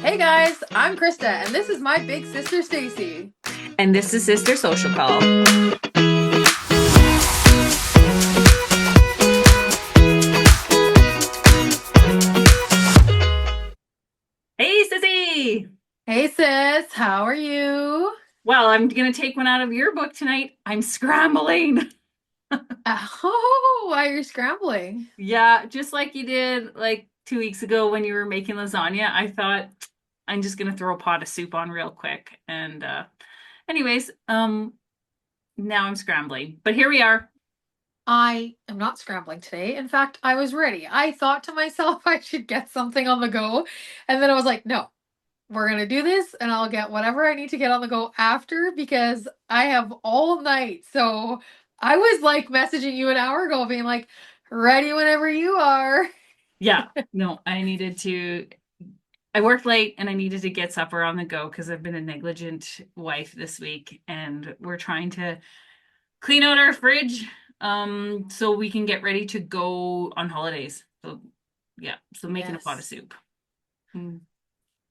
Hey guys, I'm Krista, and this is my big sister Stacey. And this is Sister Social Call. Hey, Sissy! Hey sis, how are you? Well, I'm going to take one out of your book tonight. I'm scrambling. Oh, why are you scrambling? Yeah, just like you did like 2 weeks ago when you were making lasagna. I thought I'm just going to throw a pot of soup on real quick. And anyways, now I'm scrambling. But here we are. I am not scrambling today. In fact, I was ready. I thought to myself I should get something on the go, and then I was like, no, we're gonna do this, and I'll get whatever I need to get on the go after because I have all night. So I was like messaging you an hour ago, being like, ready whenever you are. Yeah, no, I worked late and I needed to get supper on the go because I've been a negligent wife this week and we're trying to clean out our fridge so we can get ready to go on holidays. So yeah, so making a pot of Yes. soup. Mm.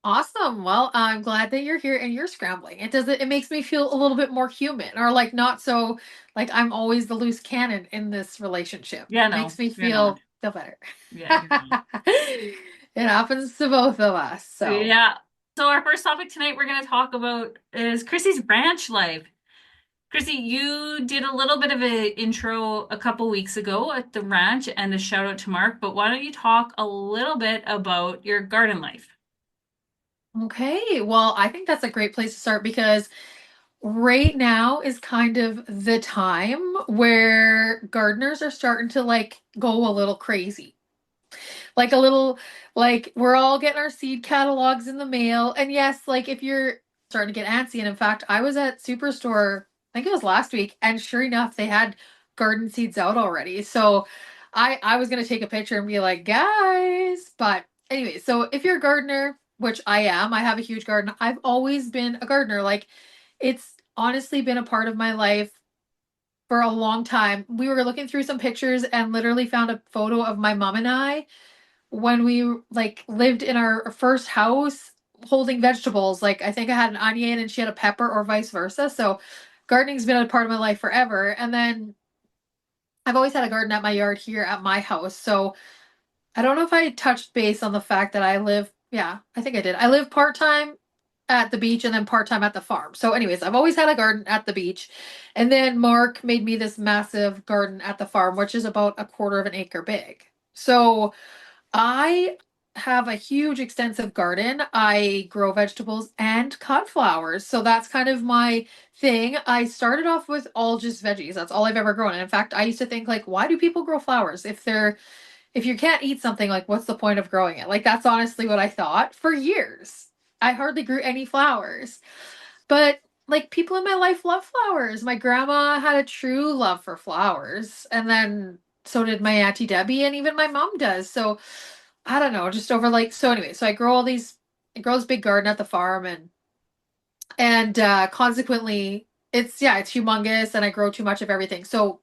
Awesome. Well, I'm glad that you're here and you're scrambling. It makes me feel a little bit more human or like not so like I'm always the loose cannon in this relationship. Yeah, no, Makes me you're not. feel better. Yeah, you're not. It happens to both of us. So, Yeah. So our first topic tonight we're going to talk about is Chrissy's ranch life. Chrissy, you did a little bit of an intro a couple weeks ago at the ranch and a shout out to Mark, but why don't you talk a little bit about your garden life? okay. Well, I think that's a great place to start because right now is kind of the time where gardeners are starting to like go a little crazy. Like a little like we're all getting our seed catalogs in the mail. And yes, like if you're starting to get antsy, and in fact, I was at Superstore, I think it was last week, and sure enough, they had garden seeds out already. So I was gonna take a picture and be like, guys. But anyway, so if you're a gardener, which I am, I have a huge garden. I've always been a gardener. Like it's honestly been a part of my life for a long time. We were looking through some pictures and literally found a photo of my mom and I when we like lived in our first house holding vegetables. Like I think I had an onion and she had a pepper or vice versa. So gardening's been a part of my life forever. And then I've always had a garden at my yard here at my house. So I don't know if I touched base on the fact that I live, yeah, I think I did. I live part-time at the beach and then part-time at the farm. So anyways, I've always had a garden at the beach. And then Mark made me this massive garden at the farm, which is about a quarter of an acre big. So I have a huge extensive garden. I grow vegetables and cut flowers. So that's kind of my thing. I started off with all just veggies. That's all I've ever grown. And in fact, I used to think like, why do people grow flowers if you can't eat something, like what's the point of growing it? Like that's honestly what I thought for years. I hardly grew any flowers. But like people in my life love flowers. My grandma had a true love for flowers. And then so did my Auntie Debbie and even my mom does. So I don't know, just over like so anyway, so I grow this big garden at the farm and consequently it's humongous and I grow too much of everything. So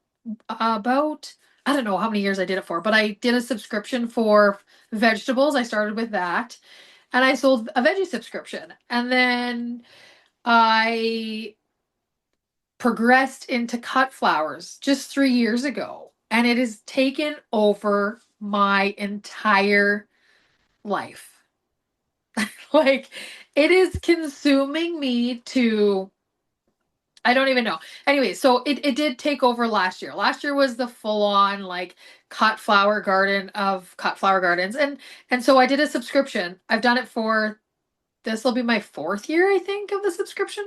about I don't know how many years I did it for, but I did a subscription for vegetables. I started with that and I sold a veggie subscription. And then I progressed into cut flowers just 3 years ago. And it has taken over my entire life. Like it is consuming me to I don't even know. Anyway, so it did take over last year. Last year was the full on like cut flower garden of cut flower gardens. And so I did a subscription. I've done it for this will be my fourth year, I think, of the subscription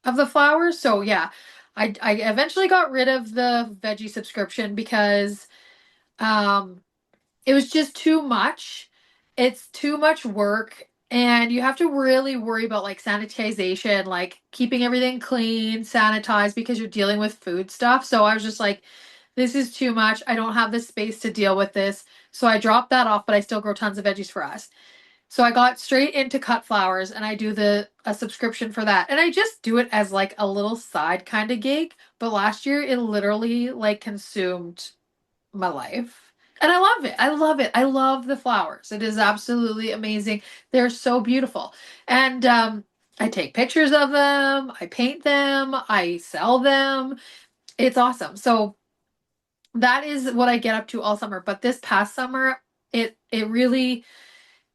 of the flowers. So yeah, I eventually got rid of the veggie subscription because um it was just too much. It's too much work. And you have to really worry about like sanitization, like keeping everything clean, sanitized because you're dealing with food stuff. So I was just like, this is too much. I don't have the space to deal with this. So I dropped that off, but I still grow tons of veggies for us. So I got straight into cut flowers and I do the a subscription for that. And I just do it as like a little side kind of gig. But last year it literally like consumed my life. And I love it. I love it. I love the flowers. It is absolutely amazing. They're so beautiful. And I take pictures of them, I paint them, I sell them. It's awesome. So that is what I get up to all summer. But this past summer, it really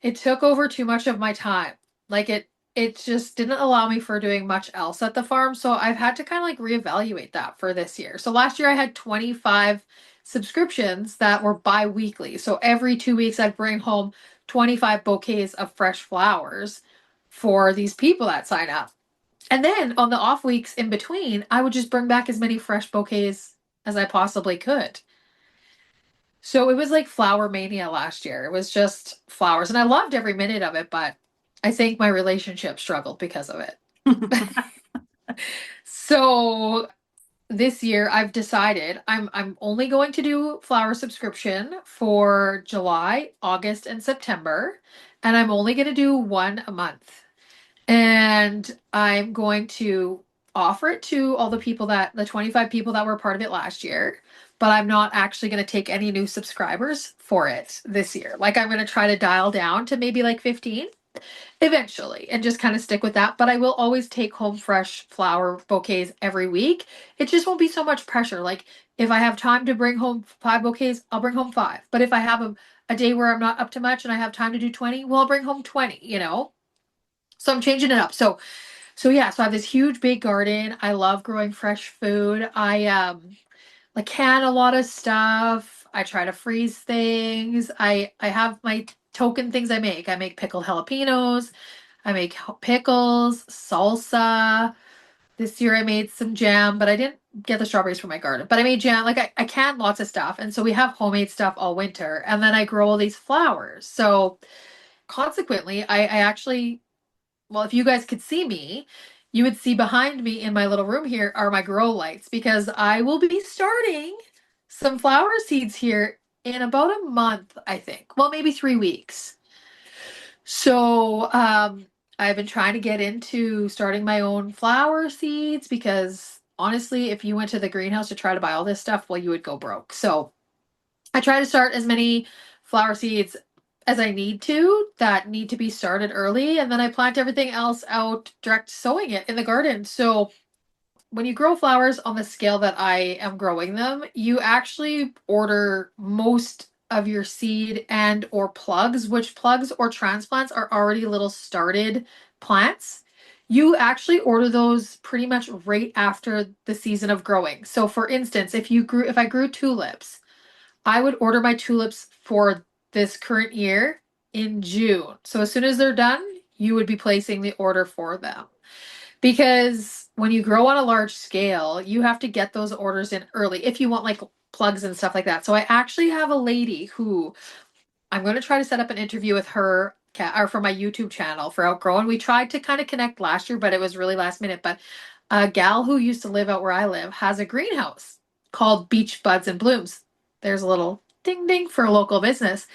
it took over too much of my time. Like it just didn't allow me for doing much else at the farm. So I've had to kind of like reevaluate that for this year. So last year I had 25 subscriptions that were bi-weekly. So every 2 weeks I'd bring home 25 bouquets of fresh flowers for these people that sign up. And then on the off weeks in between, I would just bring back as many fresh bouquets as I possibly could. So it was like flower mania last year. It was just flowers, and I loved every minute of it, but I think my relationship struggled because of it. So this year I've decided I'm only going to do flower subscription for July, August, and September, and I'm only going to do one a month. And I'm going to offer it to all the 25 people that were part of it last year, but I'm not actually going to take any new subscribers for it this year. Like I'm going to try to dial down to maybe like 15 eventually and just kind of stick with that. But I will always take home fresh flower bouquets every week. It just won't be so much pressure. Like if I have time to bring home 5 bouquets, I'll bring home five. But if I have a day where I'm not up to much and I have time to do 20, well, I'll bring home 20, you know? So I'm changing it up. So yeah, so I have this huge big garden. I love growing fresh food. I like can a lot of stuff. I try to freeze things. I have my token things I make. I make pickled jalapenos. I make pickles, salsa. This year I made some jam, but I didn't get the strawberries from my garden. But I made jam. Like I can lots of stuff. And so we have homemade stuff all winter. And then I grow all these flowers. So consequently, I actually well, if you guys could see me, you would see behind me in my little room here are my grow lights because I will be starting some flower seeds here in about a month, I think. Well, maybe 3 weeks. So, I've been trying to get into starting my own flower seeds because honestly, if you went to the greenhouse to try to buy all this stuff, well, you would go broke. So, I try to start as many flower seeds as I need to that need to be started early, and then I plant everything else out direct sowing it in the garden. So when you grow flowers on the scale that I am growing them, you actually order most of your seed and or plugs, which plugs or transplants are already little started plants. You actually order those pretty much right after the season of growing. So for instance, if I grew tulips, I would order my tulips for this current year in June. So as soon as they're done, you would be placing the order for them. Because when you grow on a large scale, you have to get those orders in early if you want like plugs and stuff like that. So I actually have a lady who I'm going to try to set up an interview with her or for my YouTube channel for Outgrown. We tried to kind of connect last year, but it was really last minute. But a gal who used to live out where I live has a greenhouse called Beach Buds and Blooms. There's a little ding ding for a local business.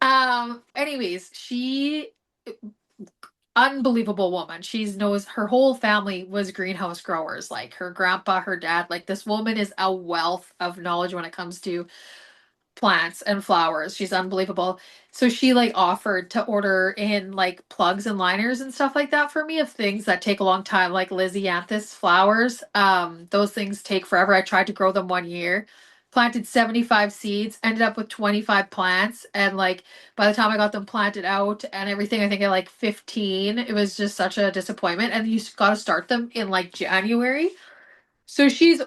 Anyways, she unbelievable woman. She knows her whole family was greenhouse growers, like her grandpa, her dad. Like this woman is a wealth of knowledge when it comes to plants and flowers. She's unbelievable. So she like offered to order in like plugs and liners and stuff like that for me of things that take a long time, like Lysianthus flowers. Those things take forever. I tried to grow them 1 year, planted 75 seeds, ended up with 25 plants, and like by the time I got them planted out and everything, I think at like 15, it was just such a disappointment. And you got to start them in like January. So she's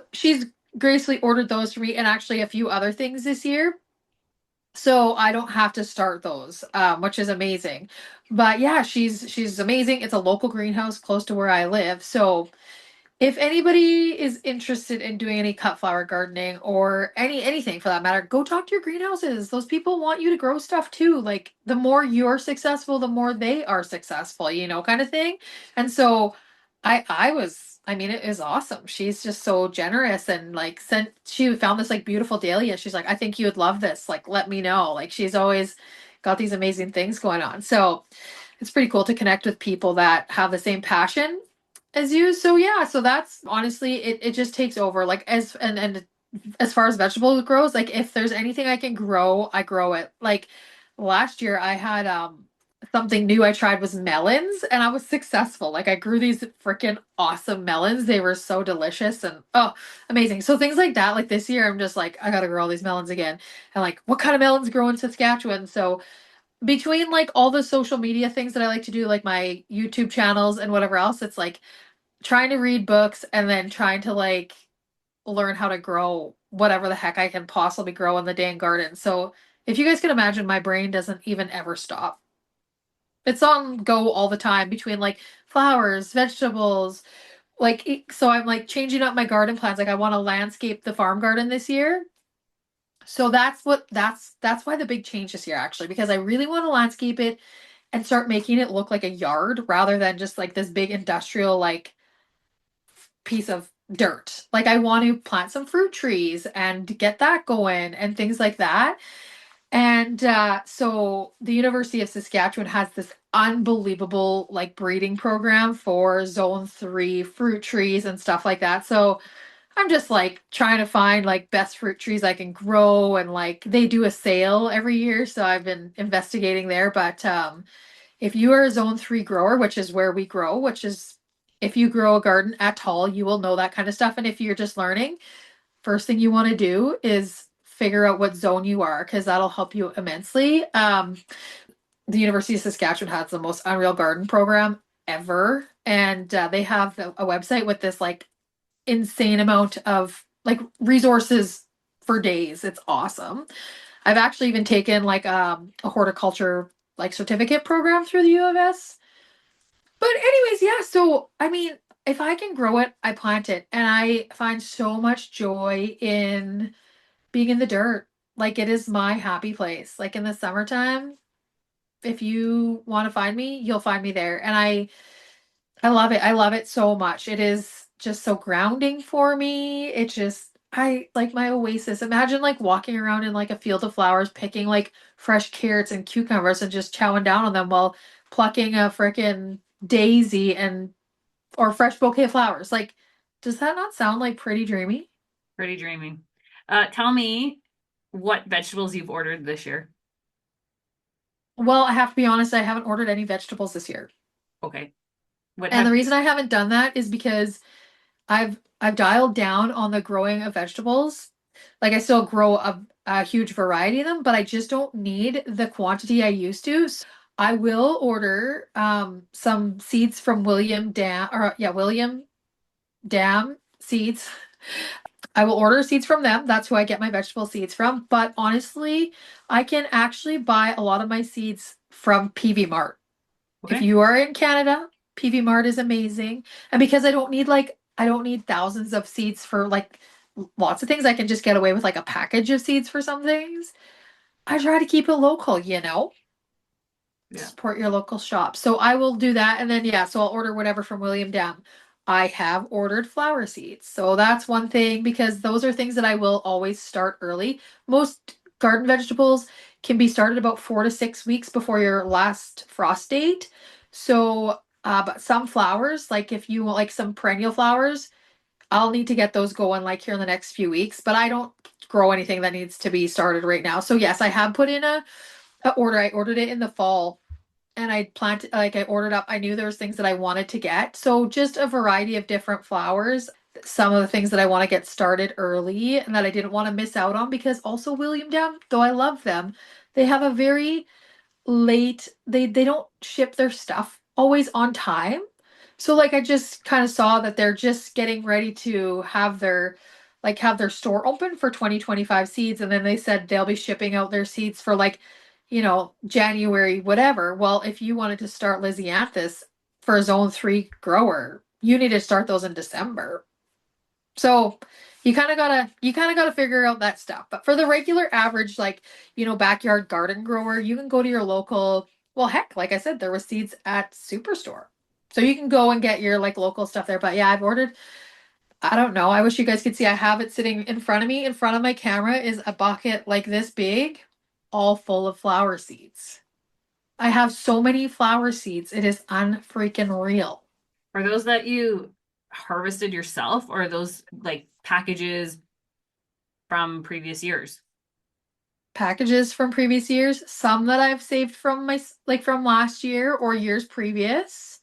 gracefully ordered those for me and actually a few other things this year, so I don't have to start those, which is amazing. But yeah, she's amazing. It's a local greenhouse close to where I live. So if anybody is interested in doing any cut flower gardening or anything for that matter, go talk to your greenhouses. Those people want you to grow stuff too. Like the more you're successful, the more they are successful, kind of thing. And so I mean it is awesome. She's just so generous and like she found this like beautiful dahlia. She's like, I think you would love this. Like let me know. Like she's always got these amazing things going on. So it's pretty cool to connect with people that have the same passion as you. So yeah, so that's honestly it just takes over like as and as far as vegetables grows, like if there's anything I can grow, I grow it. Like last year I had something new I tried was melons and I was successful. Like I grew these freaking awesome melons. They were so delicious and oh, amazing. So things like that, like this year I'm just like I gotta grow all these melons again. And like what kind of melons grow in Saskatchewan? So between like all the social media things that I like to do, like my YouTube channels and whatever else, it's like trying to read books and then trying to like learn how to grow whatever the heck I can possibly grow in the dang garden. So if you guys can imagine, my brain doesn't even ever stop. It's on go all the time between like flowers, vegetables, like so I'm like changing up my garden plans. Like I want to landscape the farm garden this year. So that's why the big change this year actually because I really want to landscape it and start making it look like a yard rather than just like this big industrial like piece of dirt. Like I want to plant some fruit trees and get that going and things like that. And so the University of Saskatchewan has this unbelievable like breeding program for zone 3 fruit trees and stuff like that. So I'm just like trying to find like best fruit trees I can grow and like they do a sale every year, so I've been investigating there, but if you are a zone 3 grower, which is where we grow, which is if you grow a garden at all, you will know that kind of stuff. And if you're just learning, first thing you want to do is figure out what zone you are because that'll help you immensely. The University of Saskatchewan has the most unreal garden program ever. And they have a website with this like insane amount of like resources for days. It's awesome. I've actually even taken like a horticulture like certificate program through the U of S. But anyways, yeah, so I mean, if I can grow it, I plant it. And I find so much joy in being in the dirt. Like it is my happy place. Like in the summertime, if you want to find me, you'll find me there. And I love it. I love it so much. It is just so grounding for me. It just I like my oasis. Imagine like walking around in like a field of flowers, picking like fresh carrots and cucumbers and just chowing down on them while plucking a freaking daisy and or fresh bouquet of flowers. Like, does that not sound like pretty dreamy? Pretty dreaming. Tell me what vegetables you've ordered this year. Well, I have to be honest, I haven't ordered any vegetables this year. Okay. What And have the you? reason I haven't done that is because I've dialed down on the growing of vegetables. Like I still grow a huge variety of them, but I just don't need the quantity I used to. So I will order some seeds from William Dam or yeah, William Dam seeds. I will order seeds from them. That's who I get my vegetable seeds from. But honestly, I can actually buy a lot of my seeds from PV Mart. If Okay. you are in Canada, PV Mart is amazing. And because I don't need thousands of seeds for like lots of things. I can just get away with like a package of seeds for some things. I try to keep it local, you know? Yeah. Support your local shop. So I will do that. And then, yeah, so I'll order whatever from William Dam. I have ordered flower seeds. So that's one thing because those are things that I will always start early. Most garden vegetables can be started about 4 to 6 weeks before your last frost date. So, but some flowers, like if you want like some perennial flowers, I'll need to get those going like here in the next few weeks, but I don't grow anything that needs to be started right now. So yes, I have put in a order. I ordered it in the fall and I planted like I ordered up. I knew there was things that I wanted to get. So just a variety of different flowers. Some of the things that I want to get started early and that I didn't want to miss out on because also William Dam, though I love them, they have a very late they don't ship their stuff always on time. So like I just kind of saw that they're just getting ready to have their store open for 2025 seeds and then they said they'll be shipping out their seeds for like, January whatever. Well, if you wanted to start Lysianthus for a zone 3 grower, you need to start those in December. So you kind of gotta figure out that stuff. But for the regular average, like, backyard garden grower, you can go to your local, well, heck, like I said, there was seeds at Superstore. So you can go and get your like local stuff there. But yeah, I've ordered, I don't know. I wish you guys could see. I have it sitting in front of me. In front of my camera is a bucket like this big, all full of flower seeds. I have so many flower seeds. It is unfreaking real. Are those that you harvested yourself or are those like packages? from previous years? Packages from previous years, some that I've saved from my like from last year or years previous.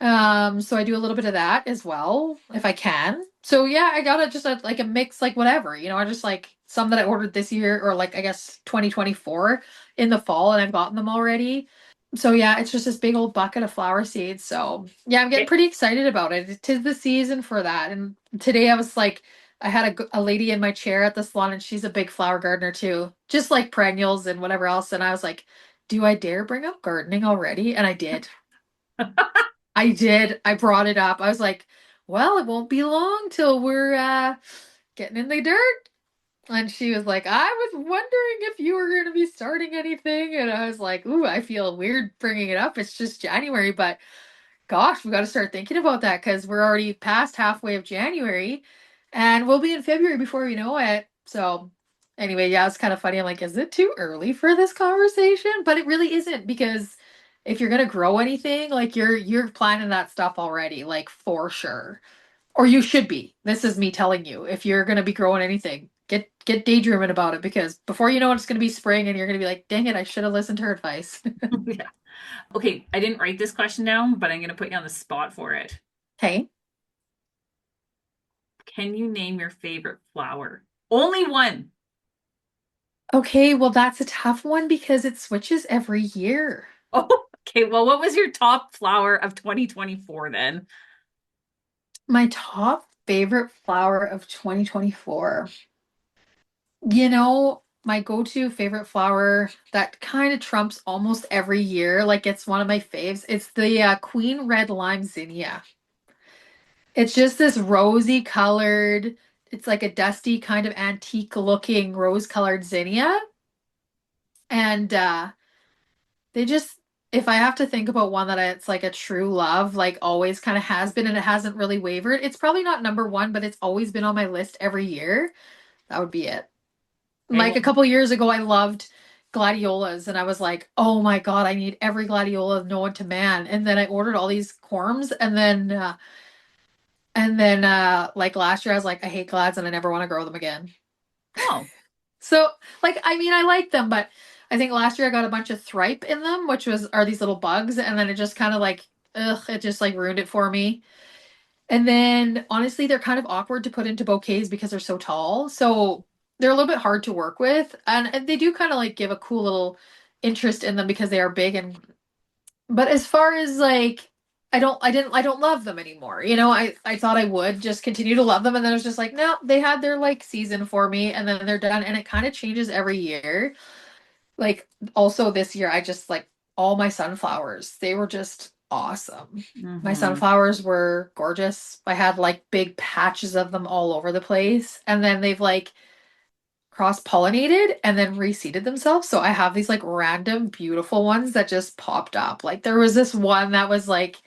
So I do a little bit of that as well if I can. So yeah, I got it just like a mix, like whatever, I just like some that I ordered this year or like I guess 2024 in the fall and I've gotten them already. So yeah, it's just this big old bucket of flower seeds. So yeah, I'm getting Okay. pretty excited about it. It is the season for that. And today I was like, I had a lady in my chair at the salon and she's a big flower gardener too, just like perennials and whatever else. And I was like, do I dare bring up gardening already? And I did. I did. I brought it up. I was like, well, it won't be long till we're getting in the dirt. And she was like, I was wondering if you were going to be starting anything. And I was like, ooh, I feel weird bringing it up. It's just January, but gosh, we got to start thinking about that because we're already past halfway of January and we'll be in February before we know it. So, anyway, yeah, it's kind of funny. I'm like, is it too early for this conversation? But it really isn't because if you're going to grow anything, like you're planning that stuff already, like for sure. Or you should be. This is me telling you. If you're going to be growing anything, get daydreaming about it because before you know it, it's going to be spring and you're going to be like, dang it, I should have listened to her advice. Yeah. Okay, I didn't write this question down, but I'm going to put you on the spot for it. Okay. Can you name your favorite flower? Only one. Okay, well, that's a tough one because it switches every year. Oh, okay. Well, what was your top flower of 2024 then? My top favorite flower of 2024. My go-to favorite flower that kind of trumps almost every year, like it's one of my faves. It's the Queen Red Lime Zinnia. It's just this rosy colored, it's like a dusty kind of antique looking rose colored zinnia. And they just, if I have to think about one it's like a true love, like always kind of has been and it hasn't really wavered, it's probably not number one, but it's always been on my list every year. That would be it. Okay, Like a couple years ago, I loved gladiolas and I was like, oh my God, I need every gladiola known to man. And then I ordered all these corms and then like last year I was like, I hate glads and I never want to grow them again. oh, So like I mean I like them, but I think last year I got a bunch of thripe in them, which was are these little bugs, and then it just kind of like it just like ruined it for me. And then honestly, they're kind of awkward to put into bouquets because they're so tall. So they're a little bit hard to work with. And they do kind of like give a cool little interest in them because they are big and but as far as like I don't love them anymore. I thought I would just continue to love them and then it was just like, no, they had their like season for me and then they're done and it kind of changes every year. Like also this year I just like all my sunflowers. They were just awesome. My mm-hmm. sunflowers were gorgeous. I had like big patches of them all over the place and then they've like cross-pollinated and then reseeded themselves. So I have these like random beautiful ones that just popped up. Like there was this one that was like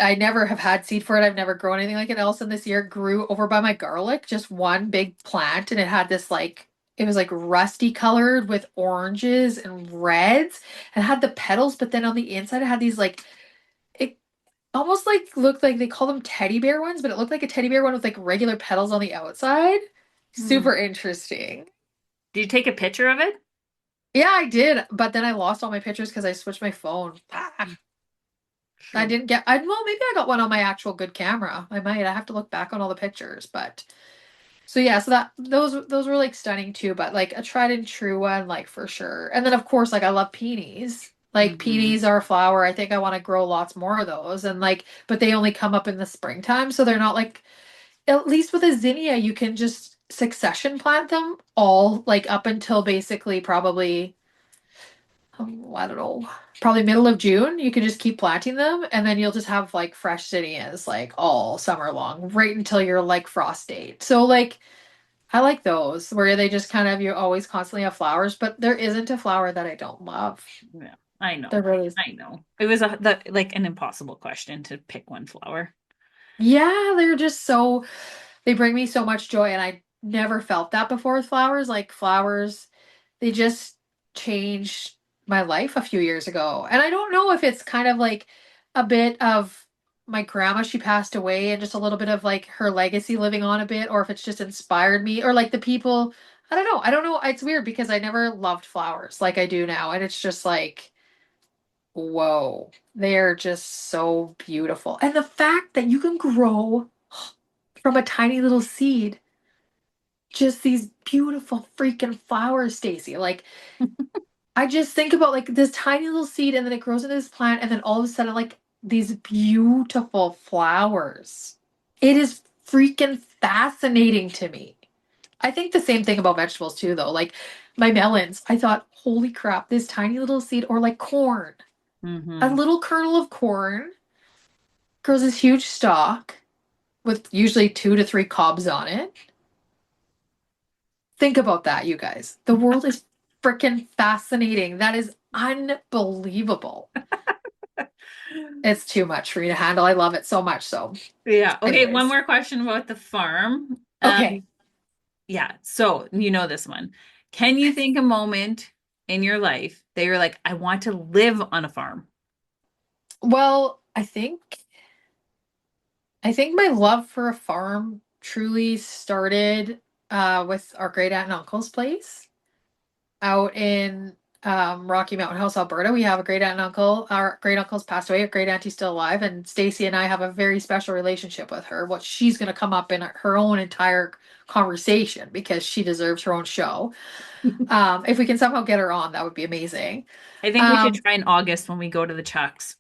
I never have had seed for it. I've never grown anything like it else. And this year it grew over by my garlic, just one big plant, and it had this like it was like rusty colored with oranges and reds and had the petals, but then on the inside it had these like it almost like looked like they call them teddy bear ones, but it looked like a teddy bear one with like regular petals on the outside. Hmm. Super interesting. Did you take a picture of it? Yeah, I did, but then I lost all my pictures because I switched my phone. I Shoot. didn't get well, maybe I got one on my actual good camera. I might. I have to look back on all the pictures, but so yeah, so that those were like stunning too, but like a tried and true one, like for sure. And then of course, like I love peonies. Like Mm-hmm. peonies are a flower. I think I want to grow lots more of those. And like, but they only come up in the springtime, so they're not like at least with a zinnia, you can just succession plant them all like up until basically probably I don't know, probably middle of June. You can just keep planting them and then you'll just have like fresh zinnias like all summer long, right until your like frost date. So like I like those where they just kind of you always constantly have flowers, but there isn't a flower that I don't love. Yeah, I There know. really is. I know. It was like an impossible question to pick one flower. Yeah, they're just so they bring me so much joy and I never felt that before with flowers. Like flowers, they just changed my life a few years ago. And I don't know if it's kind of like a bit of my grandma, she passed away, and just a little bit of like her legacy living on a bit, or if it's just inspired me, or like the people. I don't know. I don't know. It's weird because I never loved flowers like I do now, and it's just like, whoa, they are just so beautiful. And the fact that you can grow from a tiny little seed just these beautiful freaking flowers, Stacey. Like, I just think about like this tiny little seed and then it grows into this plant and then all of a sudden like these beautiful flowers. It is freaking fascinating to me. I think the same thing about vegetables too though. Like my melons, I thought, holy crap, this tiny little seed or like corn. A Mm-hmm. little kernel of corn grows this huge stalk with usually 2 to 3 cobs on it. Think about that, you guys. The world is freaking fascinating. That is unbelievable. It's too much for me to handle. I love it so much. So, Yeah. Okay, one anyways. more question about the farm. Okay. Yeah, so you know this one. Can you think a moment in your life that you're like, I want to live on a farm? Well, I think my love for a farm truly started with our great aunt and uncle's place out in Rocky Mountain House, Alberta. We have a great aunt and uncle. Our great uncle's passed away. Our great auntie's still alive, and Stacy and I have a very special relationship with her. What she's going to come up in her own entire conversation because she deserves her own show. If we can somehow get her on, that would be amazing. I think we should Um, try in August when we go to the Chucks.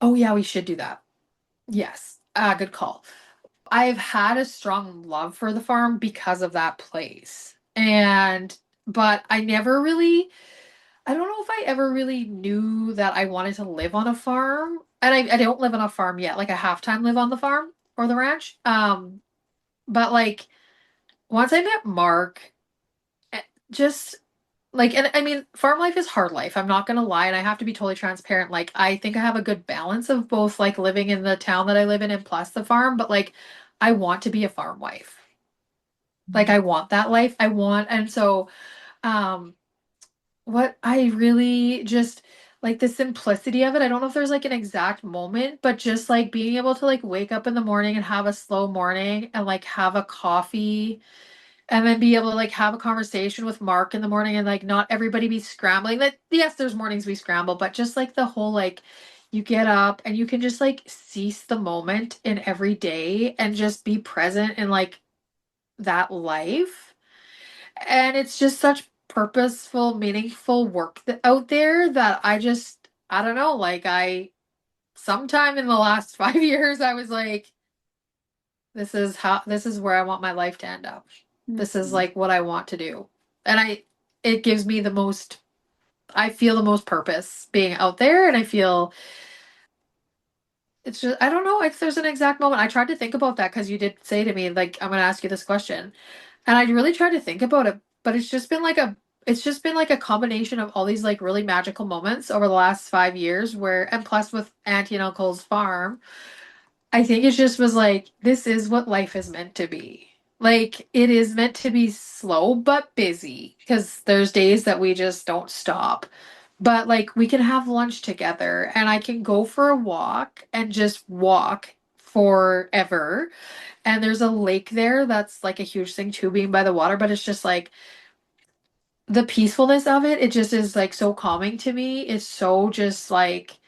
oh yeah, we should do that. Yes, good call. I've had a strong love for the farm because of that place. But I never really, I don't know if I ever really knew that I wanted to live on a farm. And I don't live on a farm yet. Like I half time live on the farm or the ranch. But like once I met Mark, eh, just like, and I mean, farm life is hard life. I'm not gonna lie, and I have to be totally transparent. Like, I think I have a good balance of both, like living in the town that I live in and plus the farm. But like, I want to be a farm wife. Like, I want that life. And so, um, what I really just like the simplicity of it. I don't know if there's like an exact moment, but just like being able to like wake up in the morning and have a slow morning and like have a coffee and then be able to like have a conversation with Mark in the morning and like not everybody be scrambling. That yes, there's mornings we scramble, but just like the whole like you get up and you can just like seize the moment in every day and just be present in like that life. And it's just such purposeful, meaningful work out there that I don't know, like I sometime in the last 5 years I was like this is where I want my life to end up. This is Mhm. like what I want to do. And it gives me I feel the most purpose being out there and I feel it's just I don't know if there's an exact moment. I tried to think about that because you did say to me like I'm going to ask you this question. And I really tried to think about it, but it's just been like a combination of all these like really magical moments over the last 5 years where and plus with Auntie and Uncle's farm I think it just was like, this is what life is meant to be. Like, it is meant to be slow but busy because there's days that we just don't stop. But like, we can have lunch together and I can go for a walk and just walk forever. And there's a lake there that's like a huge thing too, being by the water, but it's just like the peacefulness of it, it just is like so calming to me. It's so just like,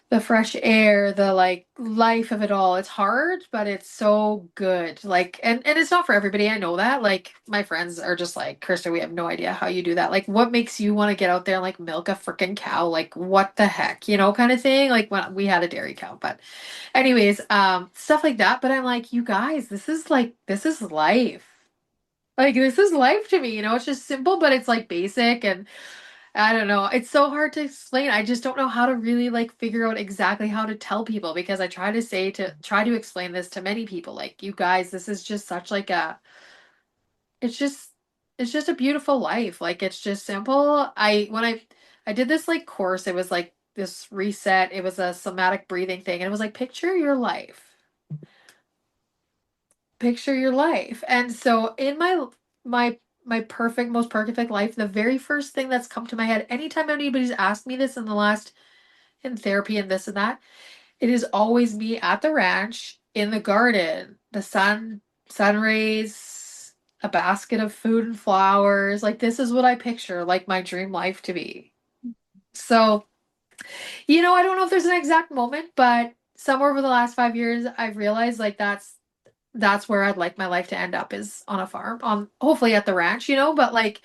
the fresh air, the like life of it all. It's hard, but it's so good. Like and it's not for everybody. I know that. Like my friends are just like, Krista, we have no idea how you do that. Like what makes you want to get out there and like milk a freaking cow? Like what the heck, kind of thing. Like when we had a dairy cow, but anyways, stuff like that. But I'm like, you guys, this is life. Like this is life to me, it's just simple, but it's like basic and I don't know. It's so hard to explain. I just don't know how to really like figure out exactly how to tell people because I try to explain this to many people. Like, you guys, this is just such like it's just it's just a beautiful life. Like it's just simple. I did this like course, it was like this reset. It was a somatic breathing thing and it was like picture your life. Picture your life. And so in my my perfect most perfect life, the very first thing that's come to my head anytime anybody's asked me this in the last in therapy and this and that It is always me at the ranch in the garden, the sun rays, a basket of food and flowers. Like this is what I picture like my dream life to be. So, I don't know if there's an exact moment, but somewhere over the last 5 years, I've realized like that's where I'd like my life to end up is on a farm, on hopefully at the ranch, but like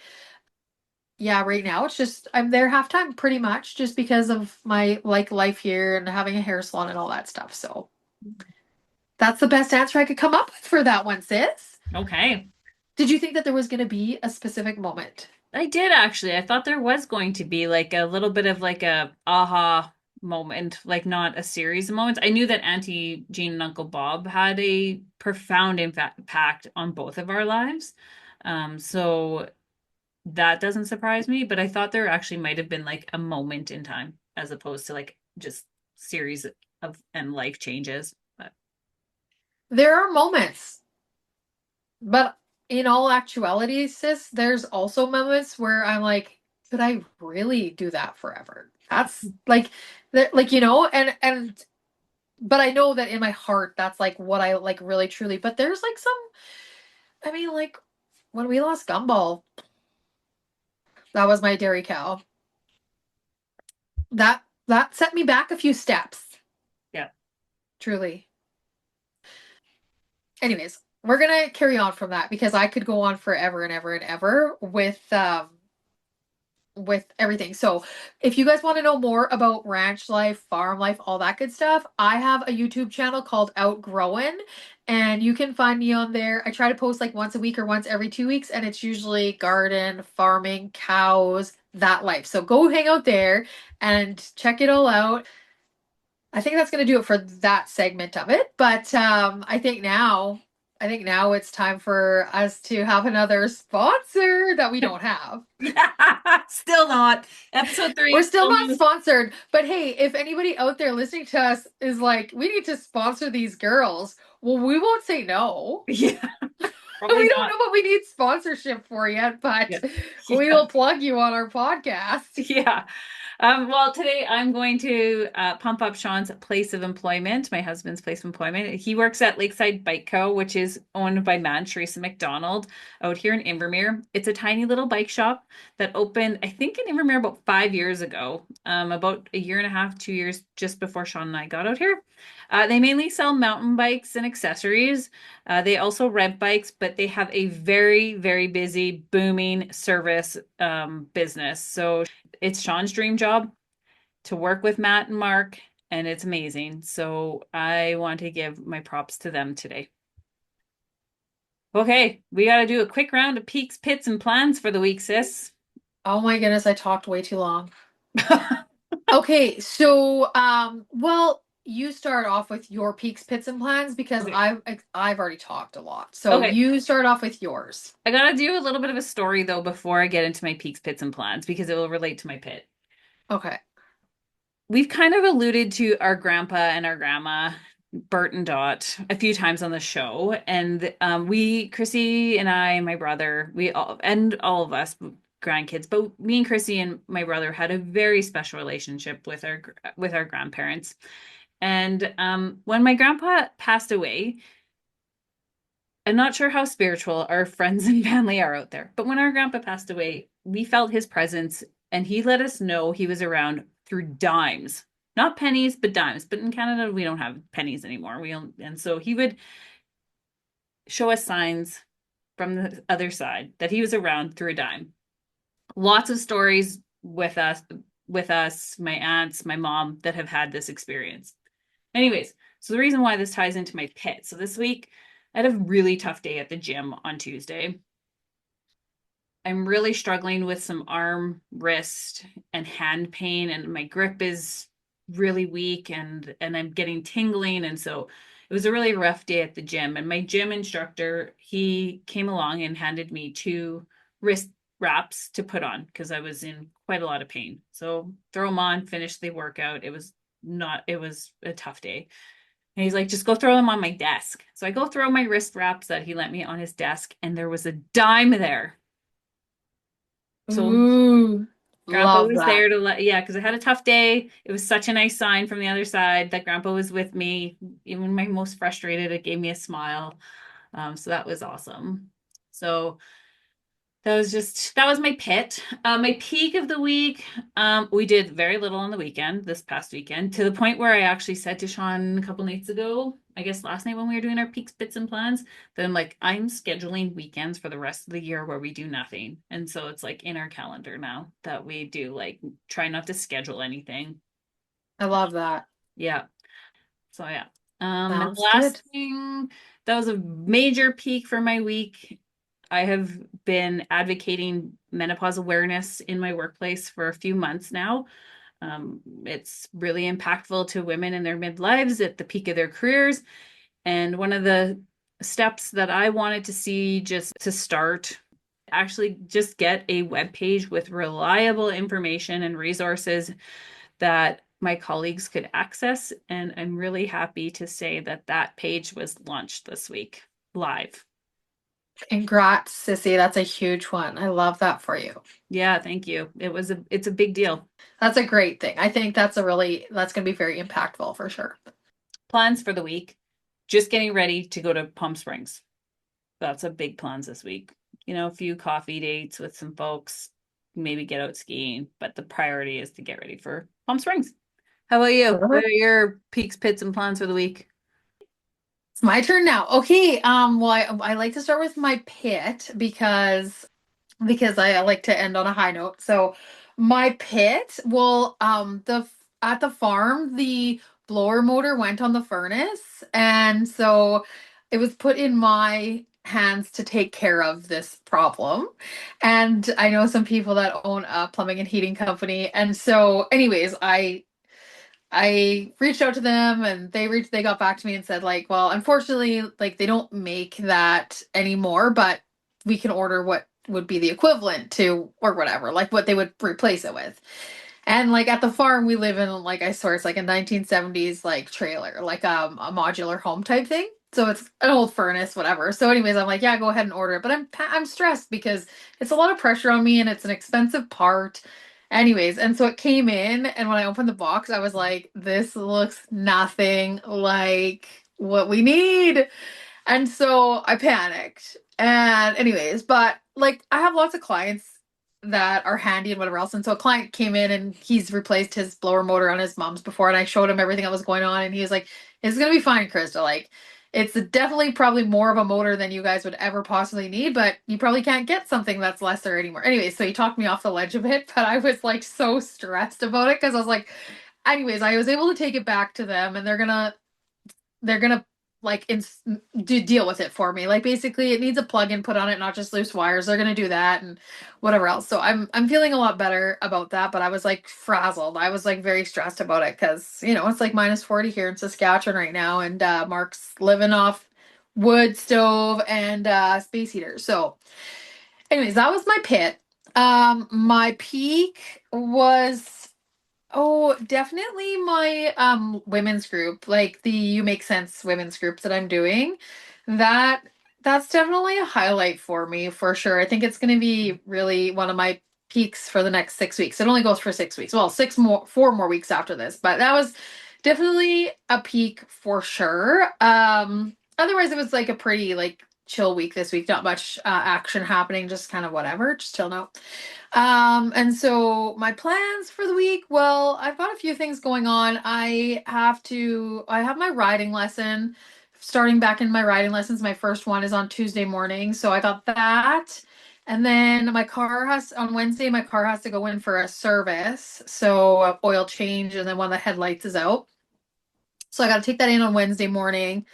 yeah, right now it's just I'm there half time pretty much just because of my like life here and having a hair salon and all that stuff. So that's the best answer I could come up with for that one, sis. Okay. Did you think that there was going to be a specific moment? I did actually. I thought there was going to be like a little bit of like a aha moment, like not a series of moments. I knew that Auntie Jean and Uncle Bob had a profound impact on both of our lives. So that doesn't surprise me, but I thought there actually might have been like a moment in time as opposed to like just series of and life changes. But There are moments, but in all actuality, sis, there's also moments where I'm like, could I really do that forever? That's like, like and but I know that in my heart, that's like what I like really truly. But there's like some, I mean, like when we lost Gumball, that was my dairy cow. That set me back a few steps, yeah. truly. Anyways, we're gonna carry on from that because I could go on forever and ever and ever with everything. So, if you guys want to know more about ranch life, farm life, all that good stuff, I have a YouTube channel called Outgrowin, and you can find me on there. I try to post like once a week or once every 2 weeks, and it's usually garden, farming, cows, that life. So go hang out there and check it all out. I think that's going to do it for that segment of it. But I think now it's time for us to have another sponsor that we don't have. Yeah, still not. Episode We're three, still still not no. sponsored, but hey, if anybody out there listening to us is like, we need to sponsor these girls, well, we won't say no. Yeah, probably We don't not. know what we need sponsorship for yet, but Yeah. we Yeah. will plug you on our podcast. Yeah. Well, today I'm going to pump up Sean's place of employment, my husband's place of employment. He works at Lakeside Bike Co., which is owned by man Teresa McDonald out here in Invermere. It's a tiny little bike shop that opened, I think, in Invermere about 5 years ago, about a year and a half, 2 years just before Sean and I got out here. They mainly sell mountain bikes and accessories. They also rent bikes, but they have a very, very busy, booming service business. So it's Sean's dream job to work with Matt and Mark, and it's amazing. So I want to give my props to them today. Okay, we got to do a quick round of peaks, pits, and plans for the week, sis. Oh my goodness, I talked way too long. Okay, so well, you start off with your peaks, pits, and plans because Okay. I've already talked a lot. So Okay. you start off with yours. I gotta do a little bit of a story though before I get into my peaks, pits, and plans because it will relate to my pit. Okay. We've kind of alluded to our grandpa and our grandma, Bert and Dot, a few times on the show. And Chrissy and I, my brother, we all, and all of us grandkids, but me and Chrissy and my brother had a very special relationship with our grandparents. And when my grandpa passed away, I'm not sure how spiritual our friends and family are out there, but when our grandpa passed away, we felt his presence and he let us know he was around through dimes. Not pennies, but dimes. But in Canada, we don't have pennies anymore. And so he would show us signs from the other side that he was around through a dime. Lots of stories with us, my aunts, my mom that have had this experience. Anyways, so the reason why this ties into my pit. So this week, I had a really tough day at the gym on Tuesday. I'm really struggling with some arm, wrist, and hand pain, and my grip is really weak and I'm getting tingling. And so it was a really rough day at the gym. And my gym instructor, he came along and handed me two wrist wraps to put on because I was in quite a lot of pain. So throw them on, finish the workout. It was a tough day. And he's like, just go throw them on my desk. So I go throw my wrist wraps that he lent me on his desk, and there was a dime there. So Ooh. Grandpa Love was that. there to let, yeah, because I had a tough day. It was such a nice sign from the other side that Grandpa was with me. Even my most frustrated, it gave me a smile. So that was awesome. So that was my pit. My peak of the week, we did very little on the weekend, this past weekend, to the point where I actually said to Sean a couple nights ago, I guess last night when we were doing our peaks, bits, and plans, that I'm like, I'm scheduling weekends for the rest of the year where we do nothing. And so it's like in our calendar now that we do like try not to schedule anything. I love that. Yeah. So yeah. And the Sounds last good. thing that was a major peak for my week. I have been advocating menopause awareness in my workplace for a few months now. It's really impactful to women in their midlives at the peak of their careers. And one of the steps that I wanted to see just to start, actually just get a web page with reliable information and resources that my colleagues could access. And I'm really happy to say that that page was launched this week live. Congrats, Sissy. That's a huge one. I love that for you. Yeah, thank you. It's a big deal. That's a great thing. I think that's going to be very impactful for sure. Plans for the week. Just getting ready to go to Palm Springs. That's a big plans this week. You know, a few coffee dates with some folks, maybe get out skiing, but the priority is to get ready for Palm Springs. How about you? What are your peaks, pits, and plans for the week? It's my turn now. Okay. Well, I like to start with my pit because I like to end on a high note. So my pit, well, the at the farm, the blower motor went on the furnace, and so it was put in my hands to take care of this problem. And I know some people that own a plumbing and heating company, and so anyways, I reached out to them and they got back to me and said like, well, unfortunately, like they don't make that anymore, but we can order what would be the equivalent to or whatever, like what they would replace it with. And like at the farm we live in, like I swear it's like a 1970s like trailer, like a modular home type thing. So it's an old furnace, whatever. So anyways, I'm like, yeah, go ahead and order it. But I'm stressed because it's a lot of pressure on me and it's an expensive part. Anyways, and so it came in, and when I opened the box, I was like, this looks nothing like what we need. And so I panicked. And anyways, but like I have lots of clients that are handy and whatever else. And so a client came in and he's replaced his blower motor on his mom's before, and I showed him everything that was going on, and he was like, "It's gonna be fine, Krista. Like, it's definitely probably more of a motor than you guys would ever possibly need, but you probably can't get something that's lesser anymore." Anyway, so he talked me off the ledge a bit, but I was like so stressed about it because I was like, anyways, I was able to take it back to them, and they're gonna like deal with it for me. Like basically, it needs a plug-in put on it, not just loose wires. They're gonna do that and whatever else. So I'm feeling a lot better about that. But I was like frazzled. I was like very stressed about it because it's like -40 here in Saskatchewan right now, and Mark's living off wood stove and space heater. So, anyways, that was my pit. My peak was. Oh, definitely my women's group, like the You Make Sense women's groups that I'm doing. That that's definitely a highlight for me for sure. I think it's going to be really one of my peaks for the next 6 weeks. It only goes for 6 weeks. Well, 4 more weeks after this, but that was definitely a peak for sure. Otherwise it was like a pretty like chill week this week. Not much action happening, just kind of whatever, just chill out. And so my plans for the week, well, I've got a few things going on. I have my riding lesson, starting back in my riding lessons. My first one is on Tuesday morning. So I got that. And then on Wednesday, my car has to go in for a service. So oil change, and then one of the headlights is out. So I got to take that in on Wednesday morning.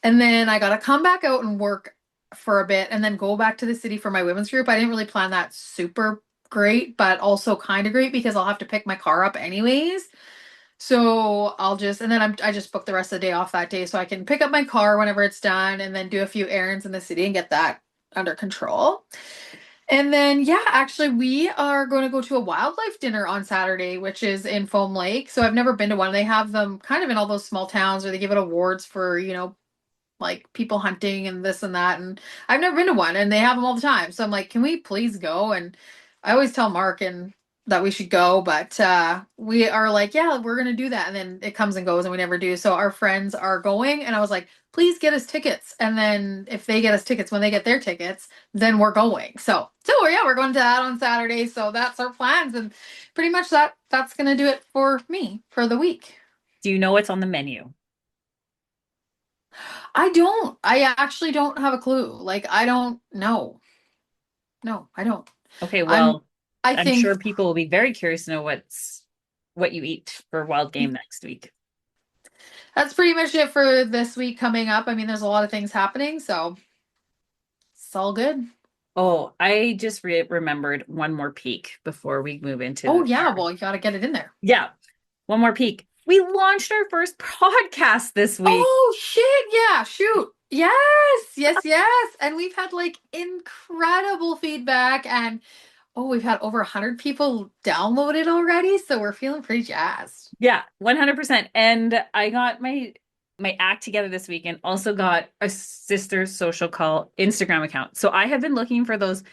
And then I got to come back out and work for a bit and then go back to the city for my women's group. I didn't really plan that super great, but also kind of great because I'll have to pick my car up anyways. So I just booked the rest of the day off that day so I can pick up my car whenever it's done and then do a few errands in the city and get that under control. And then, yeah, actually, we are going to go to a wildlife dinner on Saturday, which is in Foam Lake. So I've never been to one. They have them kind of in all those small towns where they give it awards for, like people hunting and this and that. And I've never been to one and they have them all the time. So I'm like, can we please go? And I always tell Mark, and that we should go, but we are like, yeah, we're gonna do that, and then it comes and goes, and we never do. So our friends are going, and I was like, please get us tickets, and then if they get us tickets when they get their tickets, then we're going. So yeah, we're going to that on Saturday. So that's our plans, and pretty much that's gonna do it for me for the week. Do you know what's on the menu? I don't. I actually don't have a clue. Like I don't know. No, I don't. Okay, I'm. well, I I'm think sure people will be very curious to know what you eat for wild game next week. that's pretty much it for this week coming up. I mean, there's a lot of things happening, so it's all good. Oh, I just remembered one more peek before we move Oh into yeah, our, well, you got to get it in there. yeah, one more peek. We launched our first podcast this week. Oh shit, yeah, shoot. Yes, yes, yes. And we've had like incredible feedback and oh, we've had over 100 people download it already, so we're feeling pretty jazzed. Yeah, 100%. And I got my act together this week and also got a sister social call Instagram account. So I have been looking for those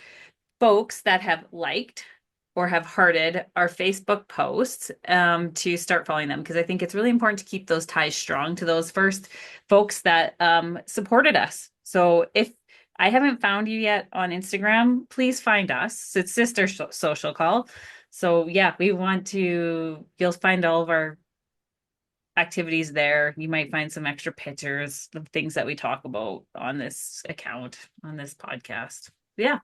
folks that have liked or have hearted our Facebook posts to start following them because I think it's really important to keep those ties strong to those first folks that supported us. So if I haven't found you yet on Instagram, please find us. It's Sister Social Call. So yeah, we want to, you'll find all of our activities there. You might find some extra pictures, the things that we talk about on this account, on this podcast. Yeah.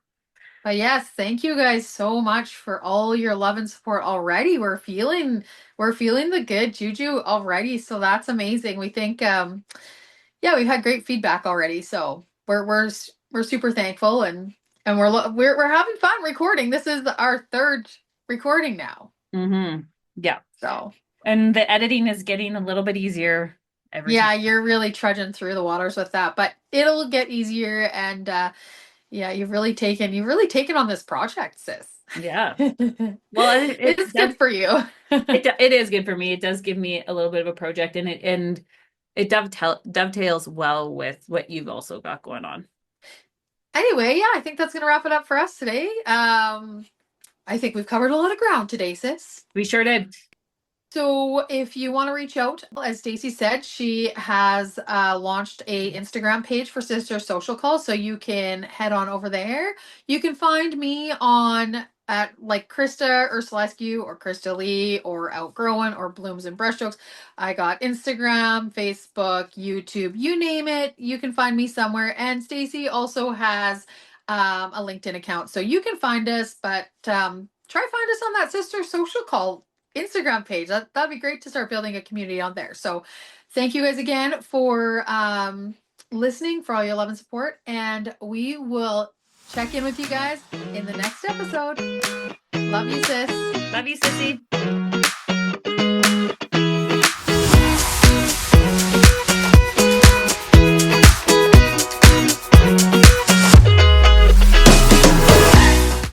But yes, thank you guys so much for all your love and support already. We're feeling the good juju already, so that's amazing. We think yeah, we've had great feedback already, so we're super thankful and we're having fun recording. This is our third recording now. Mm-hmm. Yeah. So, And the editing is getting a little bit easier every time. yeah, you're really trudging through the waters with that, but it'll get easier and yeah, you've really taken on this project, sis. Yeah. Well, it It's does good for you. it is good for me. It does give me a little bit of a project and it dovetails well with what you've also got going on. Anyway, yeah, I think that's gonna wrap it up for us today. I think we've covered a lot of ground today, sis. We sure did. So if you want to reach out, as Stacey said, she has launched a Instagram page for Sister Social Call, so you can head on over there. You can find me on at like Krista Ursulescu or Krista Lee or Outgrowing or Blooms and Brushstrokes. I got Instagram, Facebook, YouTube, you name it. You can find me somewhere. And Stacey also has a LinkedIn account, so you can find us. But try find us on that Sister Social Call Instagram page. That'd be great to start building a community on there. So thank you guys again for listening, for all your love and support. And we will check in with you guys in the next episode. Love you, sis. Love you, Sissy.